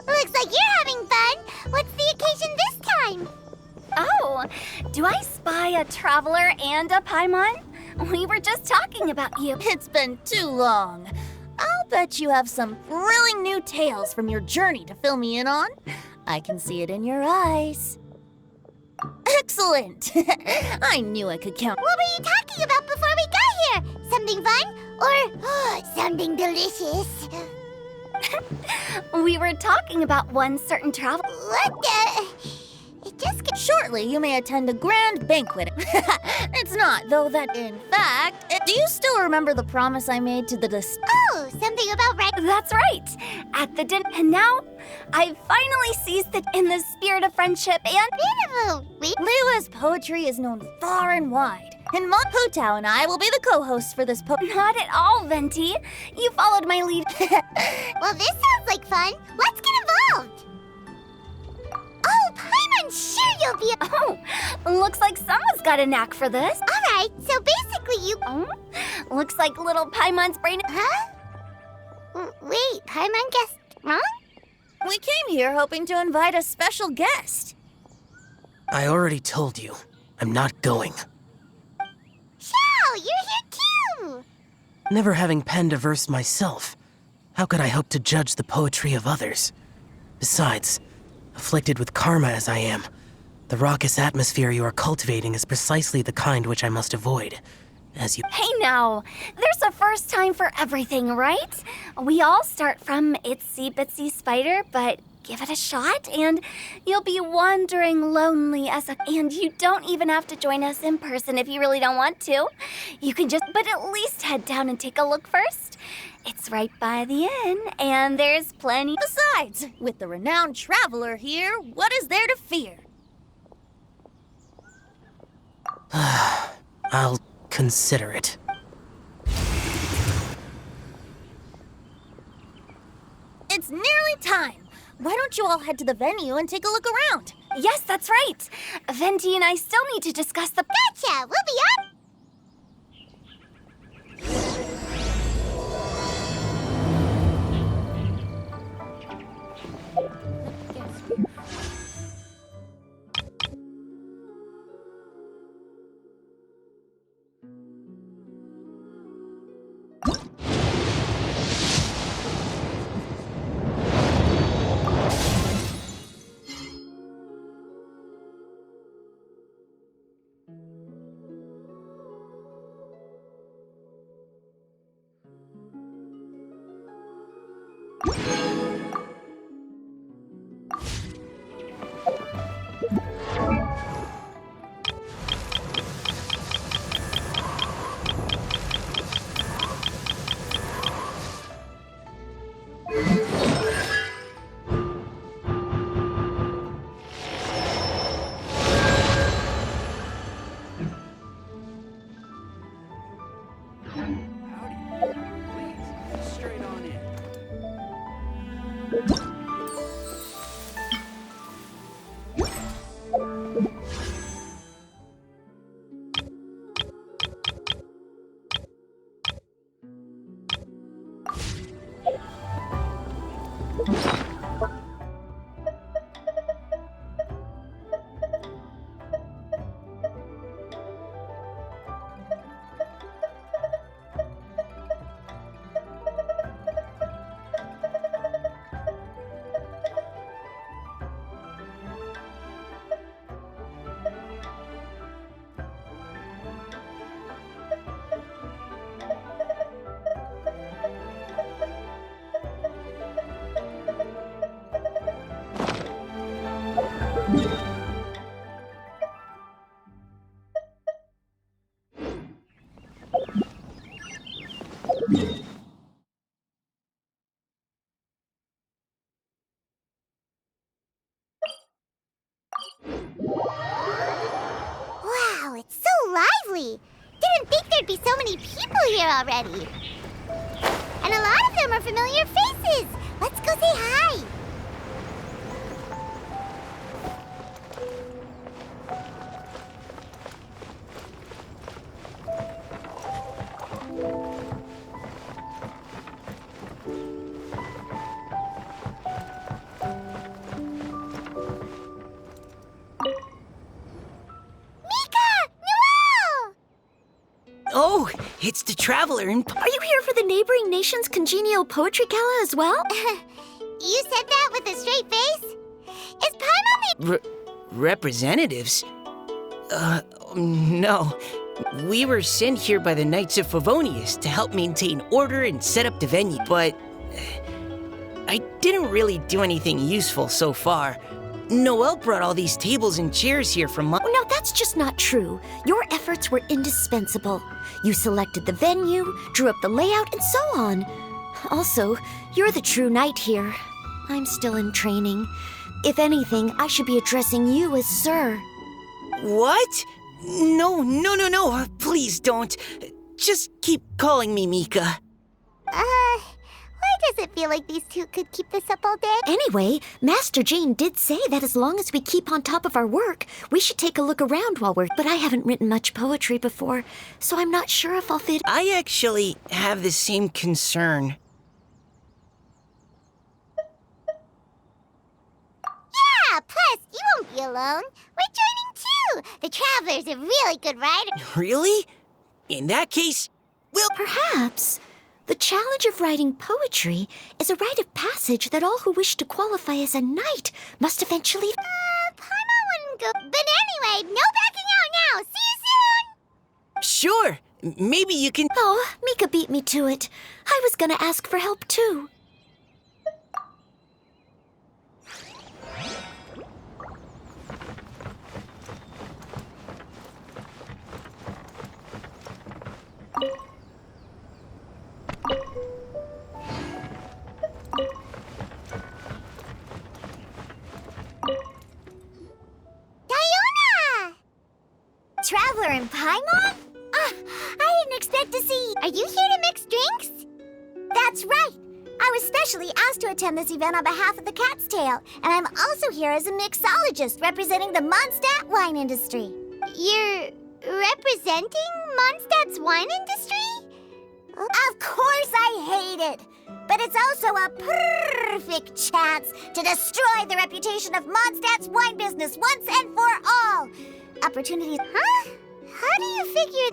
Looks like you're having fun. What's the occasion this time? Oh, do I spy a traveler and a Paimon? We were just talking about you. It's been too long. I'll bet you have some thrilling new tales from your journey to fill me in on. I can see it in your eyes. Excellent! I knew I could count. What were you talking about before we got here? Something fun? Or something delicious? We were talking about one certain traveler. What the? It just got... Shortly, you may attend a grand banquet. It's not, though, that in fact... Do you still remember the promise I made to the Oh, something about right... That's right! At the dinner. And now, I've finally seized it in the spirit of friendship and... Liwa's poetry is known far and wide. And Mont Putao and I will be the co-hosts for this Not at all, Venti. You followed my lead. Well, this sounds like fun. Let's get involved. Oh, Paimon, sure you'll be... Oh, looks like someone's got a knack for this. All right, so basically you... Oh, looks like little Paimon's brain... Huh? Wait, Paimon guessed wrong? We came here hoping to invite a special guest. I already told you, I'm not going. Xiao, you're here too! Never having penned a verse myself, how could I hope to judge the poetry of others? Besides, afflicted with karma as I am, the raucous atmosphere you are cultivating is precisely the kind which I must avoid. As you... Hey now, there's a first time for everything, right? We all start from itsy bitsy spider, but give it a shot and you'll be wandering lonely as a... And you don't even have to join us in person if you really don't want to. You can just... But at least head down and take a look first. It's right by the inn, and there's plenty... Besides, with the renowned traveler here, what is there to fear? I'll consider it. It's nearly time. Why don't you all head to the venue and take a look around? Yes, that's right. Venti and I still need to discuss the... Gotcha, we'll be up! Wow, it's so lively. Didn't think there'd be so many people here already. And a lot of them are familiar faces. Let's go say hi. Oh, it's the Traveler and... Are you here for the neighboring nation's congenial poetry gala as well? You said that with a straight face? Is Paimon the... Representatives? No. We were sent here by the Knights of Favonius to help maintain order and set up the venue, but I didn't really do anything useful so far. Noelle brought all these tables and chairs here from No, that's just not true. Your efforts were indispensable. You selected the venue, drew up the layout, and so on. Also, you're the true knight here. I'm still in training. If anything, I should be addressing you as Sir. What? No. Please don't. Just keep calling me Mika. Why does it feel like these two could keep this up all day? Anyway, Master Jane did say that as long as we keep on top of our work, we should take a look around while we're... But I haven't written much poetry before, so I'm not sure if I'll fit... I actually have the same concern. Yeah, plus, you won't be alone. We're joining too. The Traveler's a really good writer. Really? In that case, we'll... Perhaps the challenge of writing poetry is a rite of passage that all who wish to qualify as a knight must eventually... Paimon wouldn't go... But anyway, no backing out now. See you soon. Sure. Maybe you can... Oh, Mika beat me to it. I was gonna ask for help too. Diona! Traveler and Paimon? I didn't expect to see... Are you here to mix drinks? That's right. I was specially asked to attend this event on behalf of the Cat's Tail, and I'm also here as a mixologist representing the Mondstadt wine industry. You're representing Mondstadt's wine industry? Of course I hate it! But it's also a perfect chance to destroy the reputation of Mondstadt's wine business once and for all! Opportunities... Huh? How do you figure...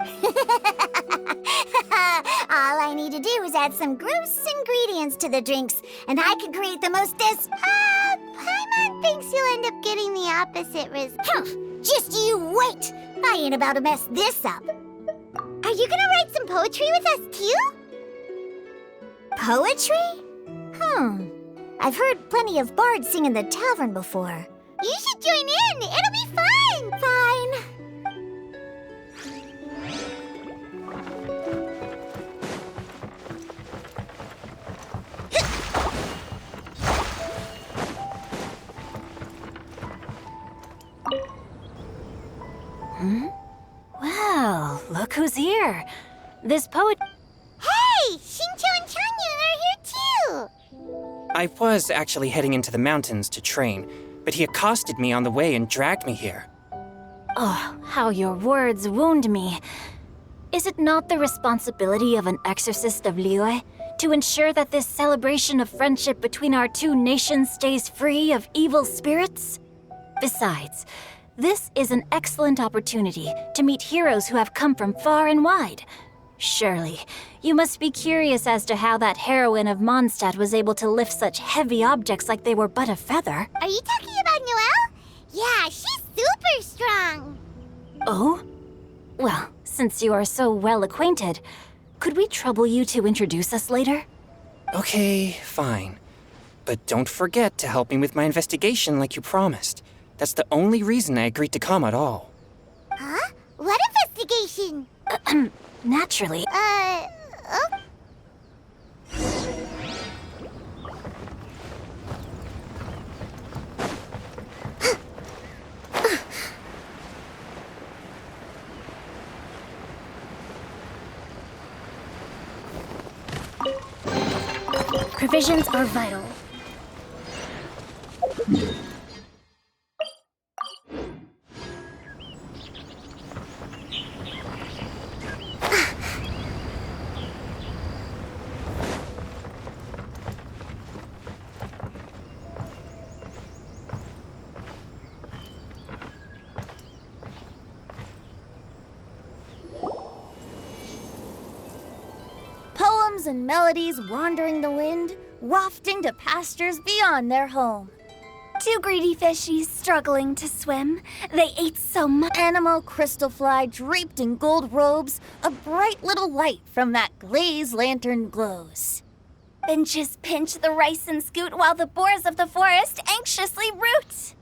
All I need to do is add some gross ingredients to the drinks, and I can create the most Paimon thinks you'll end up getting the opposite result. Just you wait! I ain't about to mess this up. Are you gonna write some poetry with us, too? Poetry? I've heard plenty of bards sing in the tavern before. You should join in! It'll be fun! Fine. Well, look who's here. This poet... Hey! Shincho and Changyun are here, too! I was actually heading into the mountains to train, but he accosted me on the way and dragged me here. Oh, how your words wound me. Is it not the responsibility of an exorcist of Liyue to ensure that this celebration of friendship between our two nations stays free of evil spirits? Besides, this is an excellent opportunity to meet heroes who have come from far and wide. Surely, you must be curious as to how that heroine of Mondstadt was able to lift such heavy objects like they were but a feather. Are you talking about Noelle? Yeah, she's super strong. Oh? Well, since you are so well acquainted, could we trouble you to introduce us later? Okay, fine. But don't forget to help me with my investigation like you promised. That's the only reason I agreed to come at all. Huh? What investigation? Naturally. Oh. Provisions are vital. Poems and melodies wandering the wind, wafting to pastures beyond their home. Two greedy fishies struggling to swim. They ate so much. Animal crystal fly draped in gold robes, a bright little light from that glazed lantern glows. Benches pinch the rice and scoot while the boars of the forest anxiously root.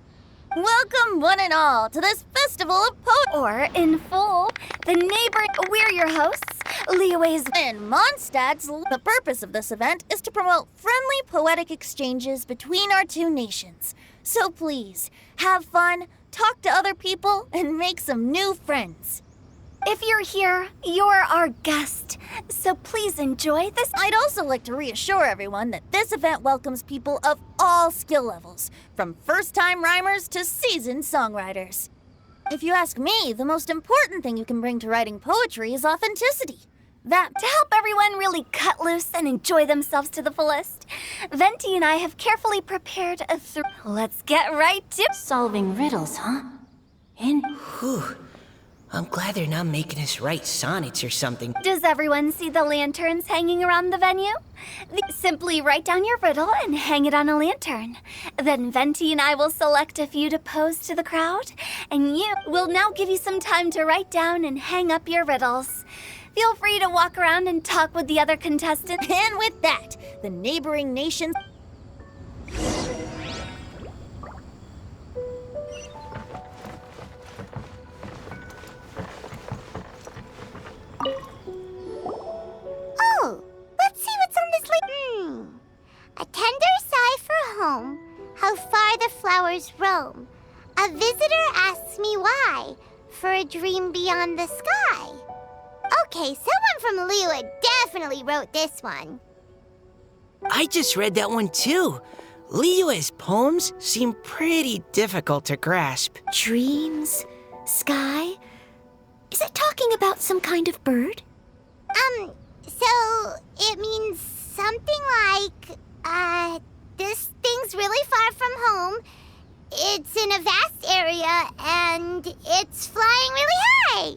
Welcome, one and all, to this festival of poetry. Or in full, the neighbor. We're your hosts, Leoways And Mondstadt's. The purpose of this event is to promote friendly poetic exchanges between our two nations. So please, have fun, talk to other people, and make some new friends. If you're here, you're our guest. So please enjoy this. I'd also like to reassure everyone that this event welcomes people of all skill levels, from first-time rhymers to seasoned songwriters. If you ask me, the most important thing you can bring to writing poetry is authenticity. That To help everyone really cut loose and enjoy themselves to the fullest, Venti and I have carefully prepared a Let's get right to Solving riddles, huh? Whew. I'm glad they're not making us write sonnets or something. Does everyone see the lanterns hanging around the venue? Simply write down your riddle and hang it on a lantern. Then Venti and I will select a few to pose to the crowd, and you will now give you some time to write down and hang up your riddles. Feel free to walk around and talk with the other contestants. And with that, the neighboring nations. Oh, let's see what's on this list. A tender sigh for home, how far the flowers roam. A visitor asks me why, for a dream beyond the sky. Okay, someone from Liyue definitely wrote this one. I just read that one too. Liyue's poems seem pretty difficult to grasp. Dreams? Sky? Is it talking about some kind of bird? So it means something like, this thing's really far from home. It's in a vast area, and it's flying really high.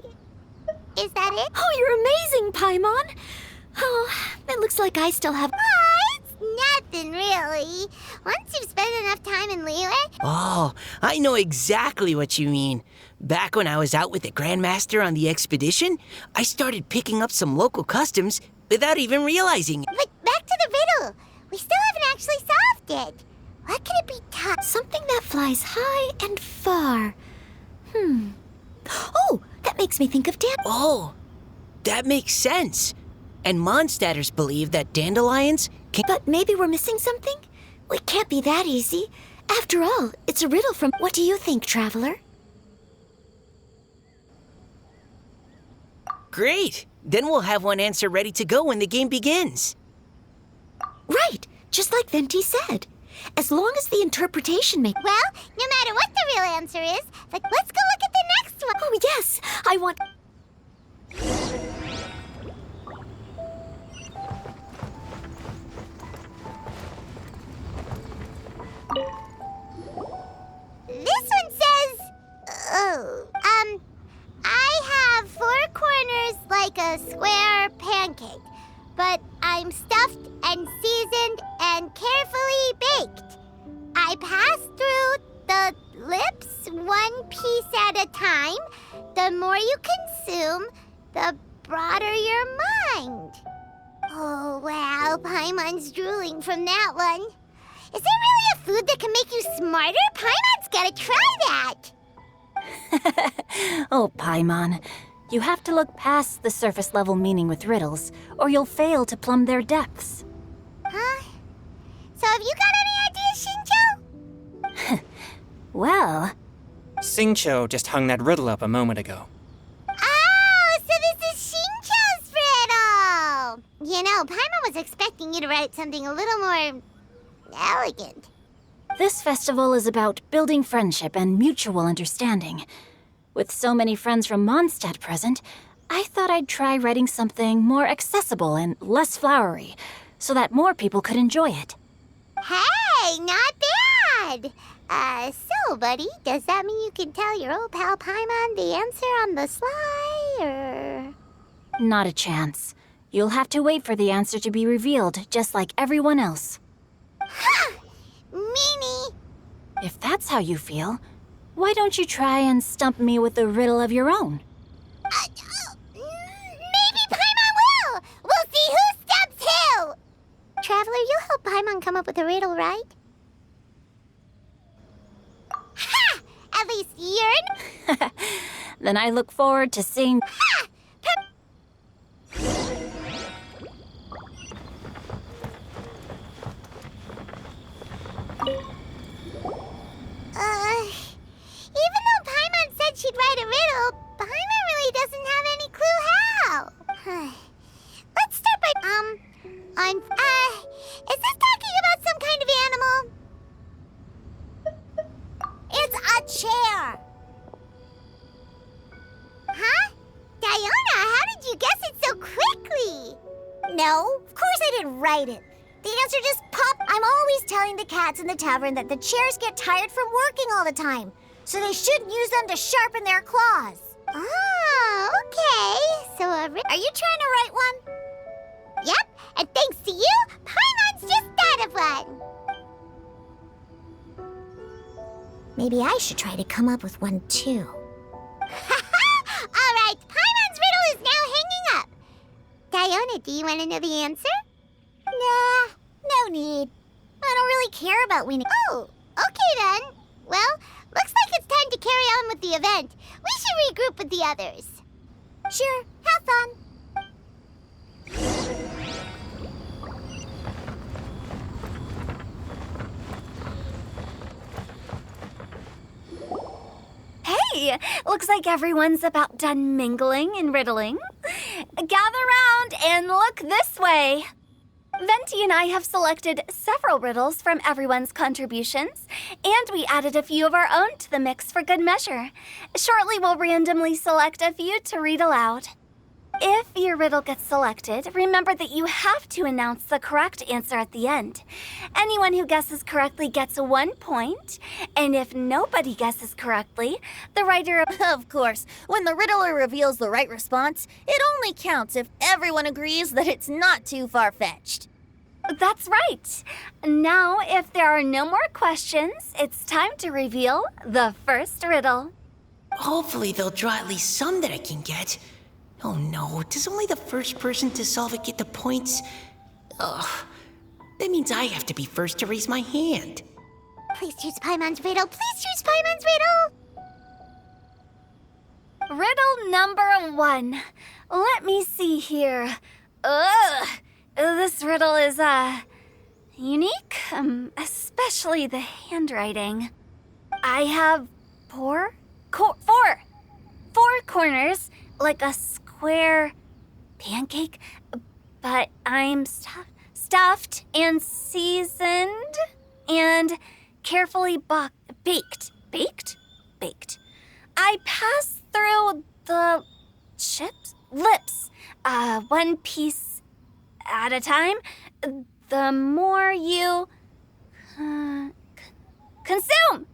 Is that it? Oh, you're amazing, Paimon! Oh, it looks like I still have... It's nothing, really. Once you've spent enough time in Liyue, Oh, I know exactly what you mean. Back when I was out with the Grandmaster on the expedition, I started picking up some local customs without even realizing it. but back to the riddle. We still haven't actually solved it. What could it be? Something that flies high and far. Oh, that makes me think of Dan... Oh, that makes sense. And Mondstadters believe that dandelions can... But maybe we're missing something? It can't be that easy. After all, it's a riddle from... What do you think, Traveler? Great! Then we'll have one answer ready to go when the game begins. Right, just like Venti said. As long as the interpretation makes... Well, no matter what the real answer is, let's go look at the next one. Oh, yes, I want... This one says, I have 4 corners like a square pancake, but I'm stuffed and seasoned and carefully baked. I pass through the lips 1 piece at a time. The more you consume, the broader your mind. Oh, wow, Paimon's drooling from that one. Is there really a food that can make you smarter? Paimon's gotta try that. Oh, Paimon. You have to look past the surface level meaning with riddles, or you'll fail to plumb their depths. Huh? So have you got any ideas, Shinjo? Well, Singcho just hung that riddle up a moment ago. Oh, so this is Shinjo's riddle! You know, Paimon was expecting you to write something a little more elegant. This festival is about building friendship and mutual understanding. With so many friends from Mondstadt present, I thought I'd try writing something more accessible and less flowery, so that more people could enjoy it. Hey, not bad! So, buddy, does that mean you can tell your old pal Paimon the answer on the sly, or...? Not a chance. You'll have to wait for the answer to be revealed, just like everyone else. Ha! Meanie! If that's how you feel, why don't you try and stump me with a riddle of your own? Maybe Paimon will! We'll see who stumps who! Traveler, you'll help Paimon come up with a riddle, right? Ha! At least you're... Then I look forward to seeing... Ha! Even though Paimon said she'd write a riddle, Paimon really doesn't have any clue how. Let's start by, is this talking about some kind of animal? It's a chair. Huh? Diona, how did you guess it so quickly? No, of course I didn't write it. The answer just popped. I'm always telling the cats in the tavern that the chairs get tired from working all the time, so they shouldn't use them to sharpen their claws. Oh, okay. So, are you trying to write one? Yep, and thanks to you, Paimon's just thought of one. Maybe I should try to come up with one, too. All right, Paimon's riddle is now hanging up. Diona, do you want to know the answer? Nah, no need. I don't really care about winning. Oh, okay then. Well, looks like it's time to carry on with the event. We should regroup with the others. Sure, have fun. Hey, looks like everyone's about done mingling and riddling. Gather round and look this way. Venti and I have selected several riddles from everyone's contributions, and we added a few of our own to the mix for good measure. Shortly, we'll randomly select a few to read aloud. If your riddle gets selected, remember that you have to announce the correct answer at the end. Anyone who guesses correctly gets 1 point, and if nobody guesses correctly, the writer of... Of course, when the riddler reveals the right response, it only counts if everyone agrees that it's not too far-fetched. That's right. Now, if there are no more questions, it's time to reveal the first riddle. Hopefully they'll draw at least some that I can get. Oh no, does only the first person to solve it get the points? Ugh, that means I have to be first to raise my hand. Please choose Paimon's riddle. Please choose Paimon's riddle. Riddle number 1. Let me see here. Ugh, this riddle is, unique, especially the handwriting. I have four corners, like a square pancake, but I'm stuffed and seasoned and carefully baked. Baked. I pass through the lips, one piece at a time. The more you consume,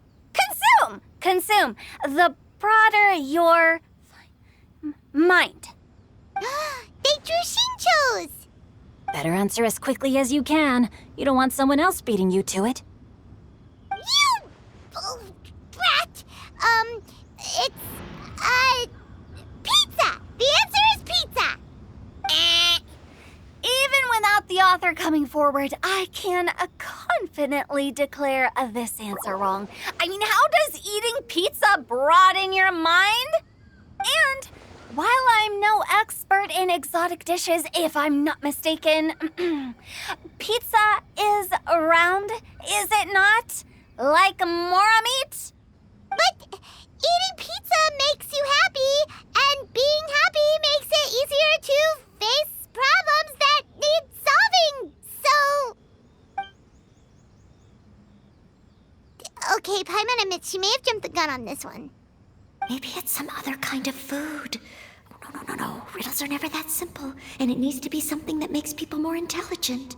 the broader your mind. They drew Shinchos! Better answer as quickly as you can. You don't want someone else beating you to it. You brat! It's, pizza! The answer is pizza! Even without the author coming forward, I can confidently declare this answer wrong. I mean, how does eating pizza broaden your mind? And while I'm no expert in exotic dishes, if I'm not mistaken, pizza is round, is it not? Like mora meat? But eating pizza makes you happy, and being happy makes it easier to face problems that need solving She may have jumped the gun on this one. Maybe it's some other kind of food. No. Riddles are never that simple, and it needs to be something that makes people more intelligent.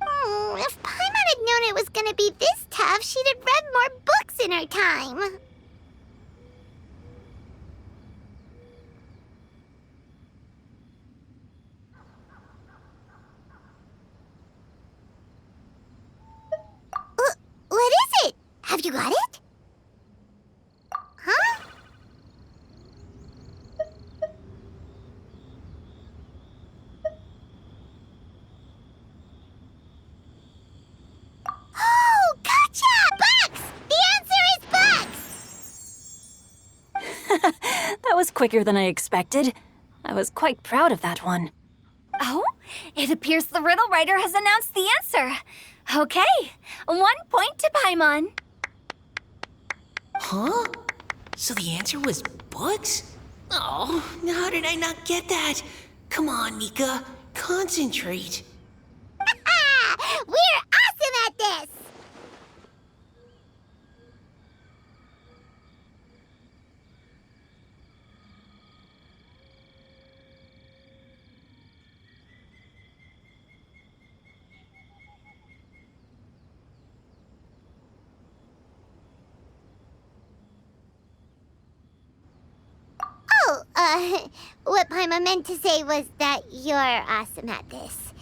If Paimon had known it was gonna be this tough, she'd have read more books in her time. What is it? Have you got it? Huh? Oh, gotcha! Bucks! The answer is bucks! That was quicker than I expected. I was quite proud of that one. Oh, it appears the riddle writer has announced the answer. Okay, 1 point to Paimon. Huh? So the answer was books? Oh, how did I not get that? Come on, Mika. Concentrate. We're awesome at this! What Paimon meant to say was that you're awesome at this.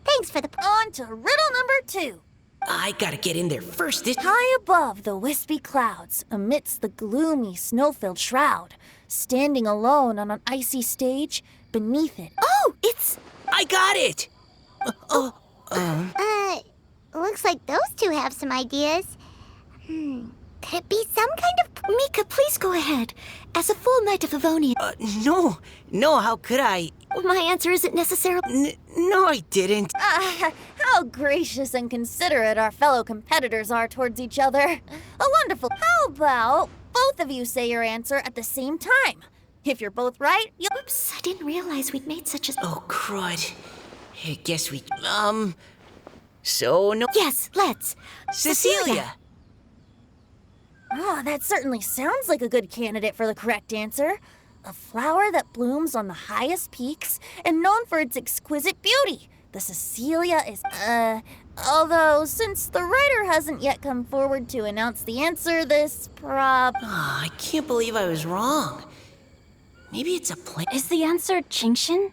Thanks for the... On to riddle number 2. I gotta get in there first. High above the wispy clouds, amidst the gloomy snow-filled shroud, standing alone on an icy stage, beneath it. Oh, it's... I got it! Looks like those two have some ideas. Could it be some kind of... Mika, please go ahead. As a full Knight of Livonia... No, how could I? My answer isn't necessarily... No, I didn't. How gracious and considerate our fellow competitors are towards each other. A wonderful... How about both of you say your answer at the same time? If you're both right, you'll... Oops, I didn't realize we'd made such a... Oh, crud. I guess we... So, no... Yes, let's. Cecilia! Oh, that certainly sounds like a good candidate for the correct answer. A flower that blooms on the highest peaks and known for its exquisite beauty. The Cecilia is, although since the writer hasn't yet come forward to announce the answer, this I can't believe I was wrong. Maybe it's a plant. Is the answer Genshin?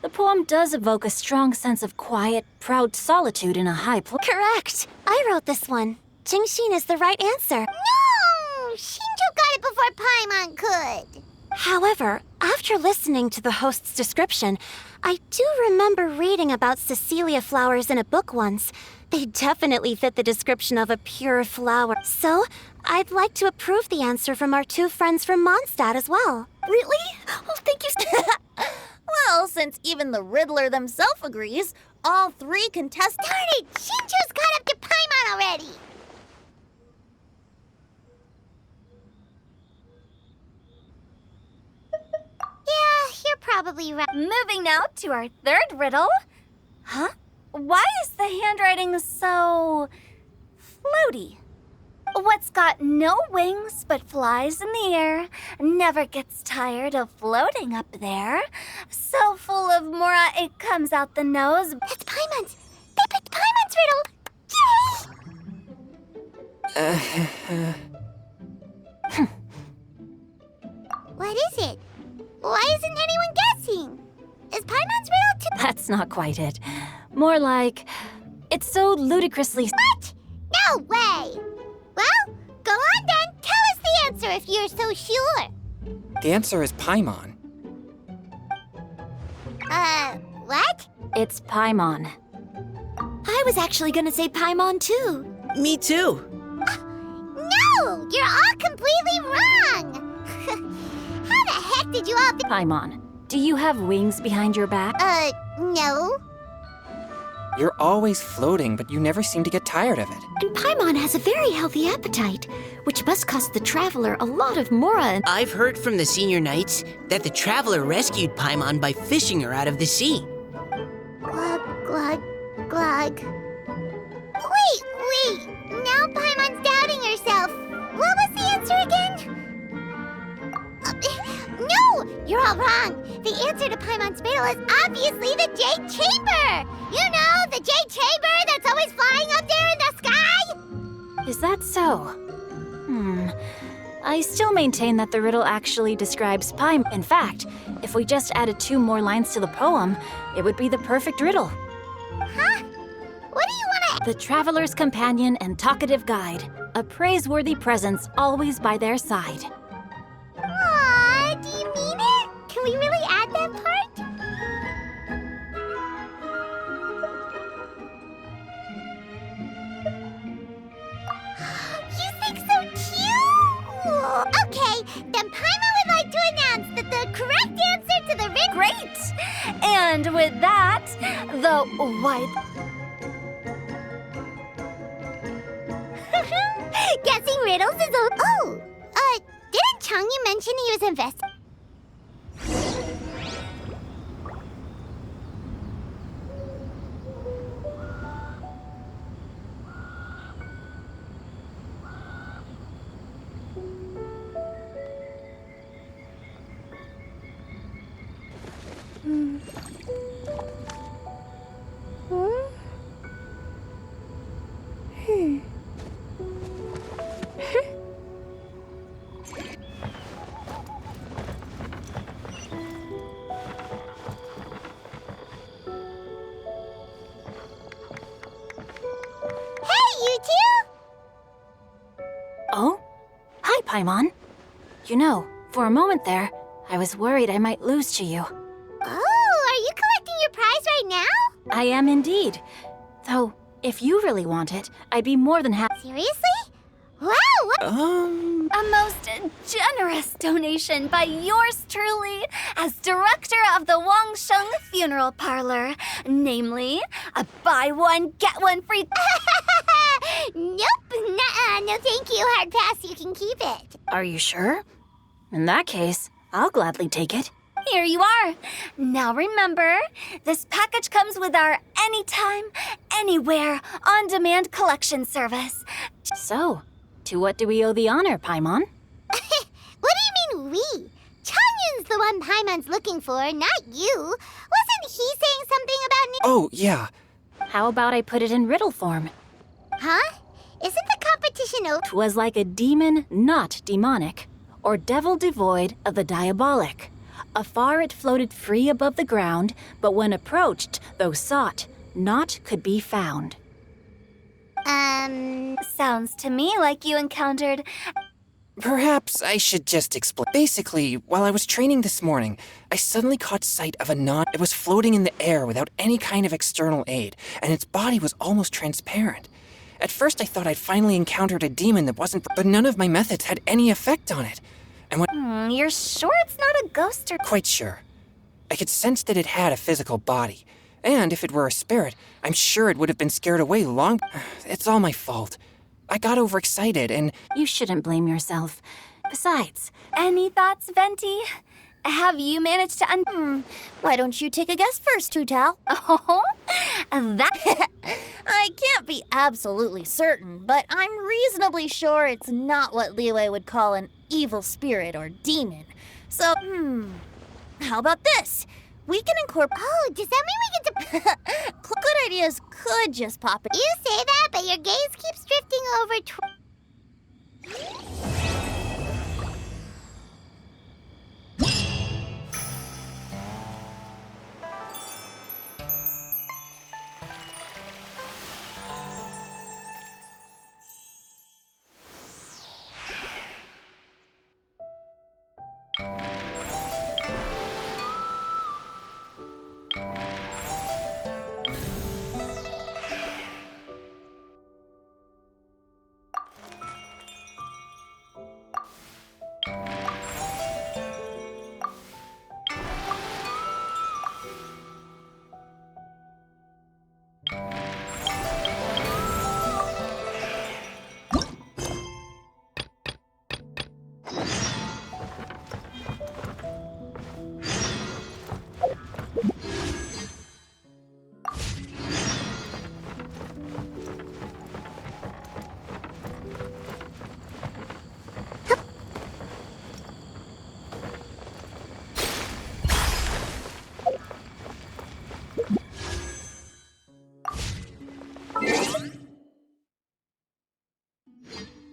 The poem does evoke a strong sense of quiet, proud solitude in a high place. Correct. I wrote this one. Jingxin is the right answer. No! Shinjo got it before Paimon could. However, after listening to the host's description, I do remember reading about Cecilia flowers in a book once. They definitely fit the description of a pure flower. So, I'd like to approve the answer from our two friends from Mondstadt as well. Really? Oh, thank you. Well, since even the Riddler themselves agrees, all 3 contestants... Darn it! Shinjo's caught up to Paimon already! Yeah, you're probably right. Moving now to our third riddle. Huh? Why is the handwriting so... floaty? What's got no wings but flies in the air, never gets tired of floating up there, so full of mora it comes out the nose. That's Paimon's! They picked Paimon's riddle! Yay! What is it? Why isn't anyone guessing? Is Paimon's riddle too... That's not quite it. More like, it's so ludicrously... What? No way! Well, go on then. Tell us the answer if you're so sure. The answer is Paimon. What? It's Paimon. I was actually gonna say Paimon too. Me too. No! You're all completely wrong! How the heck did you all think... Paimon, do you have wings behind your back? No. You're always floating, but you never seem to get tired of it. And Paimon has a very healthy appetite, which must cost the traveler a lot of mora and... I've heard from the senior knights that the traveler rescued Paimon by fishing her out of the sea. Glug, glug, glug. Wait, all wrong. The answer to Paimon's riddle is obviously the Jade Chamber. You know, the Jade Chamber that's always flying up there in the sky. Is that so? I still maintain that the riddle actually describes Paimon. In fact, if we just added 2 more lines to the poem, it would be the perfect riddle. Huh? What do you want to... The traveler's companion and talkative guide, a praiseworthy presence always by their side. Aw, do you mean it? Can we really add that part? You think so cute? Okay, then Paimon would like to announce that the correct answer to the riddle... Great! And with that, the white... Guessing riddles is a... Oh, didn't Changyu mention he was invested? Oh? Hi, Paimon. You know, for a moment there, I was worried I might lose to you. Oh, are you collecting your prize right now? I am indeed. Though, if you really want it, I'd be more than happy. Seriously? Wow, what? A most generous donation by yours truly as director of the Wangsheng Funeral Parlor. Namely, a buy one, get one free... Nope, nuh-uh, no thank you, hard pass, you can keep it. Are you sure? In that case, I'll gladly take it. Here you are. Now remember, this package comes with our anytime, anywhere, on-demand collection service. So, to what do we owe the honor, Paimon? What do you mean we? Changyun's the one Paimon's looking for, not you. Wasn't he saying something about me? Oh, yeah. How about I put it in riddle form? Huh? Isn't the competition over? 'Twas like a demon not demonic, or devil devoid of the diabolic. Afar it floated free above the ground, but when approached, though sought, naught could be found. Sounds to me like you encountered... Perhaps I should just explain. Basically, while I was training this morning, I suddenly caught sight of a knot. It was floating in the air without any kind of external aid, and its body was almost transparent. At first I thought I'd finally encountered a demon that wasn't, but none of my methods had any effect on it. And when You're sure it's not a ghost or... Quite sure. I could sense that it had a physical body. And if it were a spirit, I'm sure it would have been scared away long... It's all my fault. I got overexcited and... You shouldn't blame yourself. Besides, Any thoughts, Venti? Have you managed to Why don't you take a guess first, Tutao? Oh, that... I can't be absolutely certain, but I'm reasonably sure it's not what Liyue would call an evil spirit or demon. So, how about this? We can incorporate... Oh, does that mean we get to... Good ideas could just pop in. You say that, but your gaze keeps drifting over